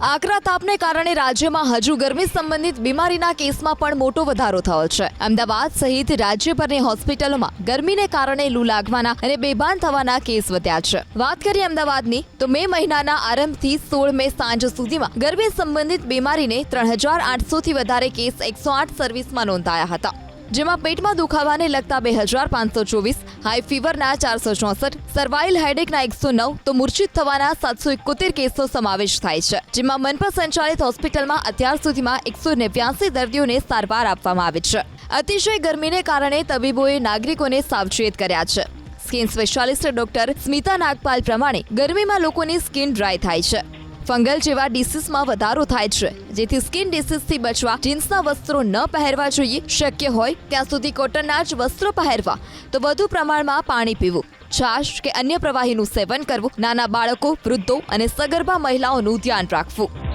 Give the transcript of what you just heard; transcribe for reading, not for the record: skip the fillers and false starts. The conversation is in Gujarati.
આકરા તાપને કારણે રાજ્યમાં હજુ ગરમી સંબંધિત બીમારીના કેસમાં પણ મોટો વધારો થયો છે. અમદાવાદ સહિત રાજ્યભરની હોસ્પિટલોમાં ગરમીને કારણે લૂ લાગવાના અને બેભાન થવાના કેસ વધ્યા છે. વાત કરીએ અમદાવાદની તો મે મહિનાના આરંભથી 16 મે સાંજ સુધીમાં ગરમી સંબંધિત બીમારીને 3800 થી વધારે કેસ 108 સર્વિસમાં નોંધાયા હતા. જેમાં પેટમાં દુખાવાને લગતા 2524, હાઈ ફીવરના 464, સર્વાઇલ હેડેકના 109 તો મૂર્છિત થવાના 771 કેસનો સમાવેશ થાય છે. જેમાં મનપા સંચાલિત હોસ્પિટલમાં અત્યાર સુધીમાં 189 દર્દીઓને સારવાર આપવામાં આવી છે. અતિશય ગરમીને કારણે તબીબોએ નાગરિકોને સાવચેત કર્યા છે. Skin specialist doctor Smita Nagpal પ્રમાણે ગરમીમાં લોકોની સ્કિન ડ્રાય થાય છે. ફંગલ જેવા ડિસીઝમાં વધારો થાય છે, જેથી સ્કિન ડિસીઝથી બચવા જીન્સના વસ્ત્રો ન પહેરવા જોઈએ. શક્ય હોય ત્યાં સુધી કોટનના જ વસ્ત્રો પહેરવા, તો વધુ પ્રમાણમાં પાણી પીવું, છાશ કે અન્ય પ્રવાહીનું સેવન કરવું, નાના બાળકો, વૃદ્ધો અને સગર્ભા મહિલાઓનું ધ્યાન રાખવું.